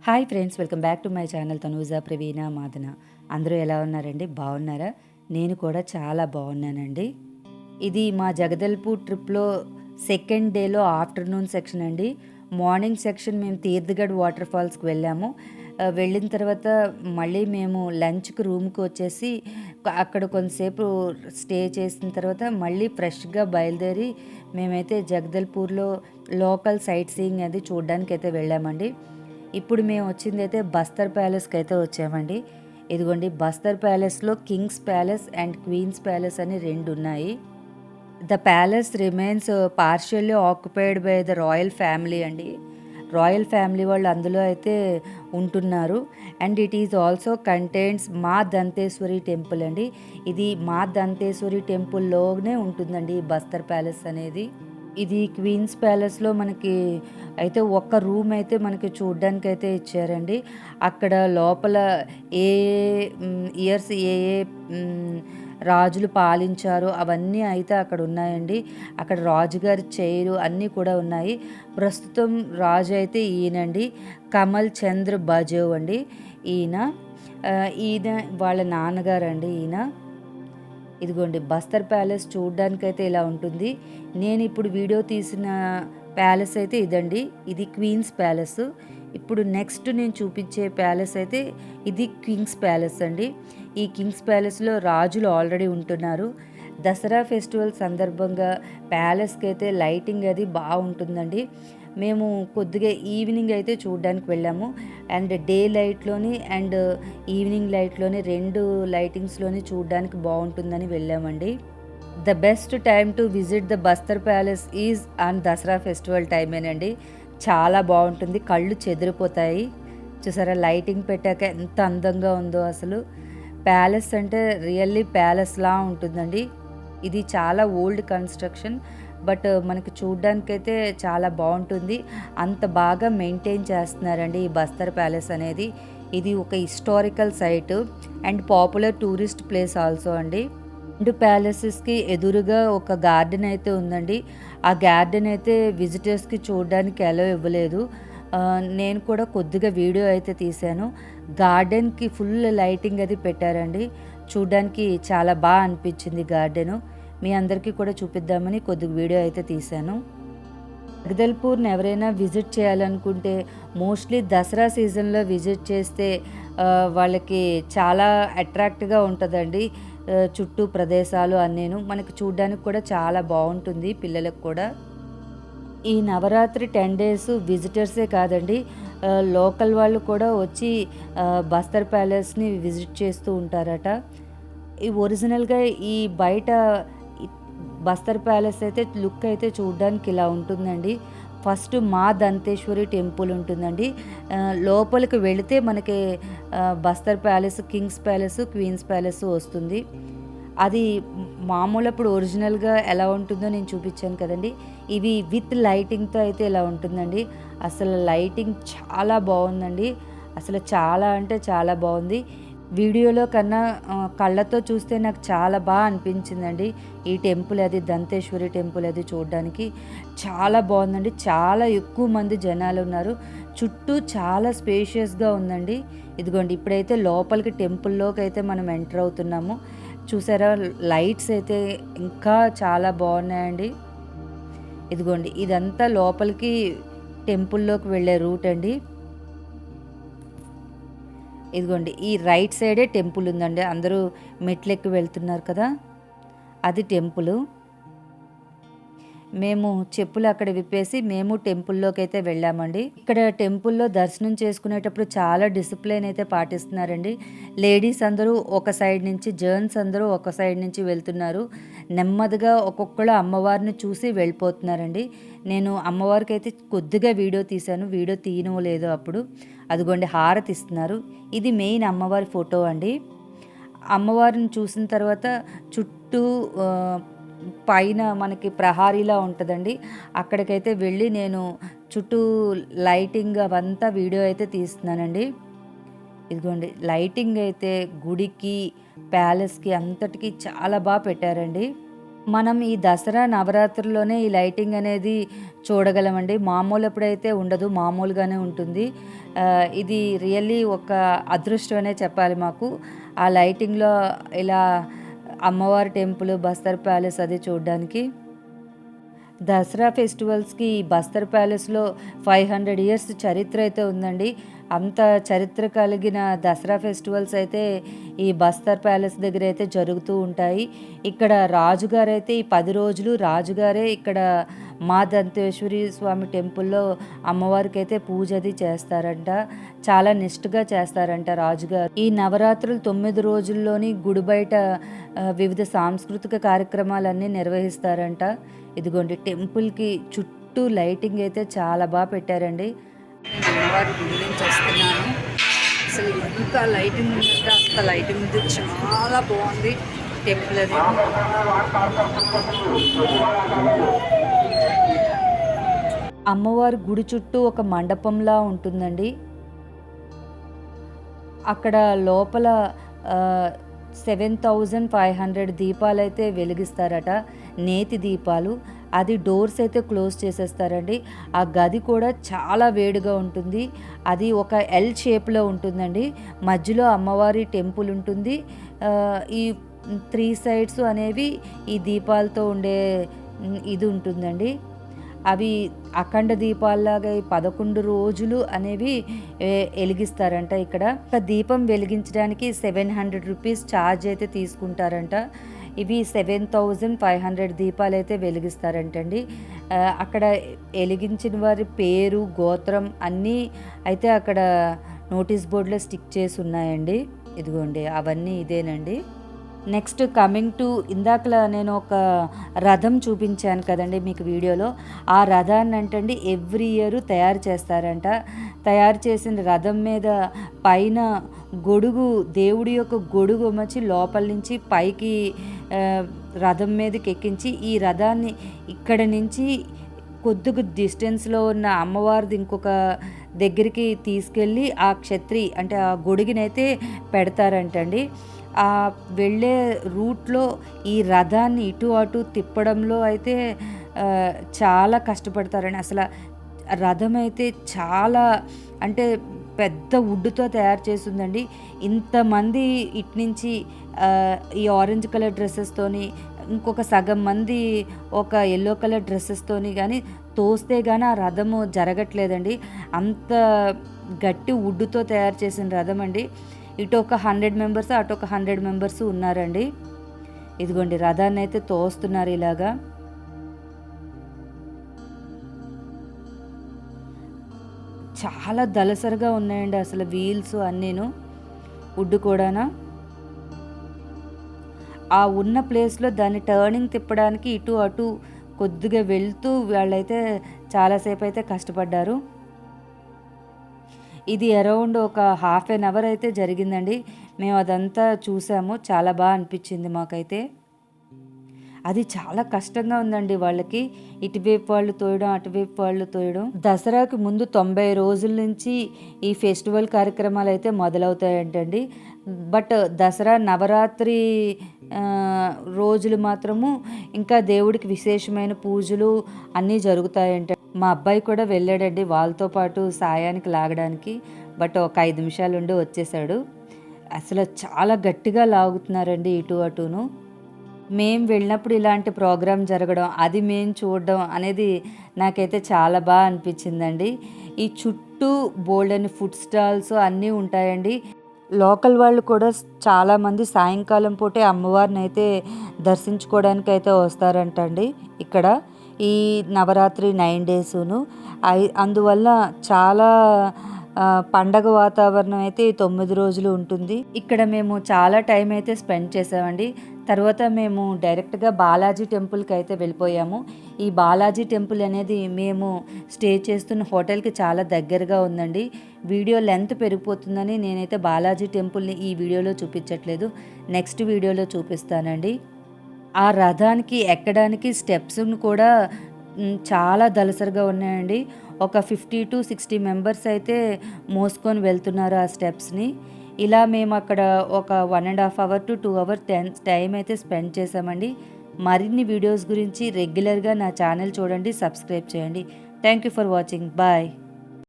Hi friends, welcome back to my channel Tanuja Praveena Madana. అందరూ ఎలా ఉన్నారండి? బాగున్నారా? నేను కూడా చాలా బాగున్నానండి. ఇది మా జగదల్పూర్ ట్రిప్లో సెకండ్ డేలో ఆఫ్టర్నూన్ సెక్షన్ అండి. మార్నింగ్ సెక్షన్ మేము తీర్థగఢ్ వాటర్ ఫాల్స్కి వెళ్ళాము. వెళ్ళిన తర్వాత మళ్ళీ మేము లంచ్కి రూమ్కి వచ్చేసి అక్కడ కొంతసేపు స్టే చేసిన తర్వాత మళ్ళీ ఫ్రెష్గా బయలుదేరి మేమైతే జగదల్పూర్లో లోకల్ సైట్ సీయింగ్ అది చూడడానికి అయితే వెళ్ళామండి. ఇప్పుడు మేము వచ్చింది అయితే బస్తర్ ప్యాలెస్కి అయితే వచ్చామండి. ఇదిగోండి, బస్తర్ ప్యాలెస్లో king's palace and queen's palace అని రెండు ఉన్నాయి. The palace remains partially occupied by the royal family అండి. రాయల్ ఫ్యామిలీ వాళ్ళు అందులో అయితే ఉంటున్నారు. And it is also contains Maa Danteshwari temple అండి. ఇది మా దంతేశ్వరి టెంపుల్లోనే ఉంటుందండి ఈ బస్తర్ ప్యాలెస్ అనేది. ఇది క్వీన్స్ ప్యాలెస్లో మనకి అయితే ఒక్క రూమ్ అయితే మనకి చూడ్డానికి అయితే ఇచ్చారండి. అక్కడ లోపల ఏ ఇయర్స్ ఏ ఏ రాజులు పాలించారో అవన్నీ అయితే అక్కడ ఉన్నాయండి. అక్కడ రాజుగారి చైరు అన్నీ కూడా ఉన్నాయి. ప్రస్తుతం రాజు అయితే ఈయనండి, కమల్ చంద్ర బజేవ్ అండి. ఈయన ఈయన వాళ్ళ నాన్నగారు అండి ఈయన. ఇదిగోండి, బస్తర్ ప్యాలెస్ చూడ్డానికైతే ఇలా ఉంటుంది. నేను ఇప్పుడు వీడియో తీసిన ప్యాలెస్ అయితే ఇదండి. ఇది క్వీన్స్ ప్యాలెస్. ఇప్పుడు నెక్స్ట్ నేను చూపించే ప్యాలెస్ అయితే ఇది కింగ్స్ ప్యాలెస్ అండి. ఈ కింగ్స్ ప్యాలెస్లో రాజులు ఆల్రెడీ ఉంటున్నారు. దసరా ఫెస్టివల్ సందర్భంగా ప్యాలెస్కి అయితే లైటింగ్ అది బాగుంటుందండి. మేము కొద్దిగా ఈవినింగ్ అయితే చూడడానికి వెళ్ళాము. అండ్ డే లైట్లోని అండ్ ఈవినింగ్ లైట్లోని రెండు లైటింగ్స్లోని చూడడానికి బాగుంటుందని వెళ్ళామండి. The best time to visit the Bastar palace is on Dasara festival టైమేనండి. చాలా బాగుంటుంది, కళ్ళు చెదిరిపోతాయి. చూసారా, లైటింగ్ పెట్టాక ఎంత అందంగా ఉందో అసలు. ప్యాలెస్ అంటే రియల్లీ ప్యాలెస్లా ఉంటుందండి. ఇది చాలా ఓల్డ్ కన్స్ట్రక్షన్, బట్ మనకి చూడ్డానికైతే చాలా బాగుంటుంది. అంత బాగా మెయింటైన్ చేస్తున్నారండి ఈ బస్తర్ ప్యాలెస్ అనేది. ఇది ఒక historical site and popular tourist place also అండి. రెండు ప్యాలెసెస్కి ఎదురుగా ఒక గార్డెన్ అయితే ఉందండి. ఆ గార్డెన్ అయితే విజిటర్స్కి చూడడానికి అలో ఇవ్వలేదు. నేను కూడా కొద్దిగా వీడియో అయితే తీశాను. గార్డెన్కి ఫుల్ లైటింగ్ అది పెట్టారండి. చూడ్డానికి చాలా బాగా అనిపించింది గార్డెను. మీ అందరికీ కూడా చూపిద్దామని కొద్దిగా వీడియో అయితే తీశాను. జగదల్పూర్ని ఎవరైనా విజిట్ చేయాలనుకుంటే మోస్ట్లీ దసరా సీజన్లో విజిట్ చేస్తే వాళ్ళకి చాలా అట్రాక్ట్గా ఉంటుందండి. చుట్టూ ప్రదేశాలు అన్నీను మనకి చూడ్డానికి కూడా చాలా బాగుంటుంది పిల్లలకు కూడా. ఈ నవరాత్రి 10 డేస్ విజిటర్సే కాదండి, లోకల్ వాళ్ళు కూడా వచ్చి బస్తర్ ప్యాలెస్ని విజిట్ చేస్తూ ఉంటారట. ఈ ఒరిజినల్గా ఈ బయట బస్తర్ ప్యాలెస్ అయితే లుక్ అయితే చూడడానికి ఇలా ఉంటుందండి. ఫస్ట్ మా దంతేశ్వరి టెంపుల్ ఉంటుందండి. లోపలికి వెళితే మనకి Bastar palace, king's palace, queen's palace వస్తుంది. అది మామూలు అప్పుడు ఒరిజినల్గా ఎలా ఉంటుందో నేను చూపించాను కదండి. ఇవి విత్ లైటింగ్తో అయితే ఇలా ఉంటుందండి. అసలు లైటింగ్ చాలా బాగుందండి. అసలు చాలా అంటే చాలా బాగుంది. వీడియోలో కన్నా కళ్ళతో చూస్తే నాకు చాలా బాగా అనిపించిందండి. ఈ టెంపుల్ అది దంతేశ్వరి టెంపుల్ అది చూడడానికి చాలా బాగుందండి. చాలా ఎక్కువ మంది జనాలు ఉన్నారు. చుట్టూ చాలా స్పేషియస్గా ఉందండి. ఇదిగోండి, ఇప్పుడైతే లోపలికి టెంపుల్లోకి అయితే మనం ఎంటర్ అవుతున్నాము. చూసారా, లైట్స్ అయితే ఇంకా చాలా బాగున్నాయండి. ఇదిగోండి, ఇదంతా లోపలికి టెంపుల్లోకి వెళ్ళే రూట్ అండి. ఇదిగోండి, ఈ రైట్ సైడే టెంపుల్ ఉందండి. అందరూ మెట్లెక్కి వెళ్తున్నారు కదా, అది టెంపుల్. మేము చెప్పులు అక్కడ విప్పేసి మేము టెంపుల్లోకి అయితే వెళ్ళామండి. ఇక్కడ టెంపుల్లో దర్శనం చేసుకునేటప్పుడు చాలా డిసిప్లిన్ అయితే పాటిస్తున్నారండి. లేడీస్ అందరూ ఒక సైడ్ నుంచి, జెంట్స్ అందరూ ఒక సైడ్ నుంచి వెళ్తున్నారు. నెమ్మదిగా ఒక్కొక్కరు అమ్మవారిని చూసి వెళ్ళిపోతున్నారండి. నేను అమ్మవారికి అయితే కొద్దిగా వీడియో తీశాను, వీడియో తీయనో లేదో అప్పుడు. అదిగోండి, హారతి ఇస్తున్నారు. ఇది మెయిన్ అమ్మవారి ఫోటో అండి. అమ్మవారిని చూసిన తర్వాత చుట్టూ పైన మనకి ప్రహారీలా ఉంటుందండి. అక్కడికైతే వెళ్ళి నేను చుట్టూ లైటింగ్ అవంతా వీడియో అయితే తీస్తున్నానండి. ఇదిగోండి, లైటింగ్ అయితే గుడికి, ప్యాలెస్కి అంతటికి చాలా బాగా పెట్టారండి. మనం ఈ దసరా నవరాత్రుల్లోనే ఈ లైటింగ్ అనేది చూడగలమండి. మామూలప్పుడైతే ఉండదు. మామూలుగానే ఉంటుంది. ఇది రియల్లీ ఒక అదృష్టం అనే చెప్పాలి మాకు. ఆ లైటింగ్‌లో ఇలా అమ్మవారి టెంపుల్, బస్తర్ ప్యాలెస్ అది చూడ్డానికి. దసరా ఫెస్టివల్స్‌కి బస్తర్ ప్యాలెస్‌లో 500 ఇయర్స్ చరిత్ర అయితే ఉందండి. అంత చరిత్ర కలిగిన దసరా ఫెస్టివల్స్ అయితే ఈ బస్తర్ ప్యాలెస్ దగ్గర అయితే జరుగుతూ ఉంటాయి. ఇక్కడ రాజుగారైతే ఈ 10 రోజులు రాజుగారే ఇక్కడ మా దంతేశ్వరి స్వామి టెంపుల్‌లో అమ్మవారికైతే పూజ అది చేస్తారంట. చాలా నిష్ఠగా చేస్తారంట రాజుగారు. ఈ నవరాత్రులు 9 రోజుల్లోని గుడి బయట వివిధ సాంస్కృతిక కార్యక్రమాలన్నీ నిర్వహిస్తారంట. ఇదిగోండి టెంపుల్‌కి చుట్టూ లైటింగ్ అయితే చాలా పెట్టారండి. నేను అమ్మవారి గుడి నుంచి వస్తున్నాను. అసలు ఎంత లైటింగ్ ఉందంటే అంత లైటింగ్ ఉంది. చాలా బాగుంది టెంపుల్ అది. అమ్మవారి గుడి చుట్టూ ఒక మండపంలా ఉంటుందండి. అక్కడ లోపల 7,500 దీపాలైతే వెలిగిస్తారట. నేతి దీపాలు. అది డోర్స్ అయితే క్లోజ్ చేసేస్తారండి. ఆ గది కూడా చాలా వేడిగా ఉంటుంది. అది ఒక ఎల్ షేప్‌లో ఉంటుందండి. మధ్యలో అమ్మవారి టెంపుల్ ఉంటుంది. ఈ 3 సైడ్స్ అనేవి ఈ దీపాలతో ఉండే ఇది ఉంటుందండి. అవి అఖండ దీపాల్లాగా 11 రోజులు అనేవి ఎలిగిస్తారంట ఇక్కడ. ఒక దీపం వెలిగించడానికి 700 రూపీస్ ఛార్జ్ అయితే తీసుకుంటారంట. ఇవి 7,500 దీపాలైతే వెలిగిస్తారంటండి. అక్కడ వెలిగించిన వారి పేరు, గోత్రం అన్నీ అయితే అక్కడ నోటీస్ బోర్డులో స్టిక్ చేసి ఉన్నాయండి. ఇదిగోండి అవన్నీ ఇదేనండి. నెక్స్ట్ కమింగ్ టు ఇందాకలా నేను ఒక రథం చూపించాను కదండి మీకు వీడియోలో. ఆ రథాన్ని అంటండి ఎవ్రీ ఇయర్ తయారు చేస్తారంట. తయారు చేసిన రథం మీద పైన గొడుగు, దేవుడి యొక్క గొడుగు మచ్చి లోపల నుంచి పైకి రథం మీదకి ఎక్కించి ఈ రథాన్ని ఇక్కడ నుంచి కొద్దిగా డిస్టెన్స్లో ఉన్న అమ్మవారిది ఇంకొక దగ్గరికి తీసుకెళ్ళి ఆ క్షత్రి అంటే ఆ గొడుగునైతే పెడతారంటండి. ఆ వెళ్ళే రూట్లో ఈ రథాన్ని ఇటు అటు తిప్పడంలో అయితే చాలా కష్టపడతారండి. అసలు రథం అయితే చాలా అంటే పెద్ద వుడ్తో తయారు చేసిందండి. ఇంతమంది ఇటు నుంచి ఈ ఆరెంజ్ కలర్ డ్రెస్సెస్తోని, ఇంకొక సగం మంది ఒక ఎల్లో కలర్ డ్రెస్సెస్తోని కానీ తోస్తే కానీ ఆ రథము జరగట్లేదండి. అంత గట్టి వుడ్తో తయారు చేసిన రథం అండి. ఇటు ఒక 100 మెంబర్స్, అటు ఒక 100 మెంబర్స్ ఉన్నారండి. ఇదిగోండి రథాన్ని అయితే తోస్తున్నారు ఇలాగా. చాలా దలసరిగా ఉన్నాయండి అసలు వీల్స్ అన్నీను, వుడ్ కూడానా. ఆ ఉన్న ప్లేస్లో దాన్ని టర్నింగ్ తిప్పడానికి ఇటు అటు కొద్దిగా వెళ్తూ వాళ్ళైతే చాలాసేపు అయితే కష్టపడ్డారు. ఇది అరౌండ్ ఒక హాఫ్ ఎన్ అవర్ అయితే జరిగిందండి. మేము అదంతా చూసాము. చాలా బాగా అనిపించింది మాకైతే. అది చాలా కష్టంగా ఉందండి వాళ్ళకి. ఇటువైపు వాళ్ళు తోయడం, అటువైపు వాళ్ళు తోయడం. దసరాకి ముందు 90 రోజుల నుంచి ఈ ఫెస్టివల్ కార్యక్రమాలు అయితే మొదలవుతాయంటండి. బట్ దసరా నవరాత్రి రోజులు మాత్రము ఇంకా దేవుడికి విశేషమైన పూజలు అన్నీ జరుగుతాయంట. మా అబ్బాయి కూడా వెళ్ళాడండి వాళ్ళతో పాటు సాయానికి లాగడానికి. బట్ ఒక 5 నిమిషాలు ఉండి వచ్చేసాడు. అసలు చాలా గట్టిగా లాగుతున్నారండి ఇటు అటును. మేము వెళ్ళినప్పుడు ఇలాంటి ప్రోగ్రాం జరగడం, అది మేము చూడడం అనేది నాకైతే చాలా బాగా అనిపించిందండి. ఈ చుట్టూ బోల్డని ఫుడ్ స్టాల్స్ అన్నీ ఉంటాయండి. లోకల్ వాళ్ళు కూడా చాలామంది సాయంకాలం పూటే అమ్మవారిని అయితే దర్శించుకోవడానికి అయితే వస్తారంటండి ఇక్కడ ఈ నవరాత్రి 9 డేసును. అందువల్ల చాలా పండగ వాతావరణం అయితే ఈ 9 రోజులు ఉంటుంది. ఇక్కడ మేము చాలా టైం అయితే స్పెండ్ చేసామండి. తర్వాత మేము డైరెక్ట్గా బాలాజీ టెంపుల్కి అయితే వెళ్ళిపోయాము. ఈ బాలాజీ టెంపుల్ అనేది మేము స్టే చేస్తున్న హోటల్కి చాలా దగ్గరగా ఉందండి. వీడియో లెంత్ పెరిగిపోతుందని నేనైతే బాలాజీ టెంపుల్ని ఈ వీడియోలో చూపించట్లేదు, నెక్స్ట్ వీడియోలో చూపిస్తానండి. ఆ రథానికి ఎక్కడానికి స్టెప్స్ను కూడా చాలా దలసరిగా ఉన్నాయండి. ఒక 50 to 60 మెంబర్స్ అయితే మోసుకొని వెళ్తున్నారు ఆ స్టెప్స్ని. ఇలా మేము అక్కడ ఒక 1.5 hour to 2 hours టైం అయితే స్పెండ్ చేసామండి. మరిన్ని వీడియోస్ గురించి రెగ్యులర్గా నా ఛానల్ చూడండి, సబ్స్క్రైబ్ చేయండి. Thank you for watching. Bye.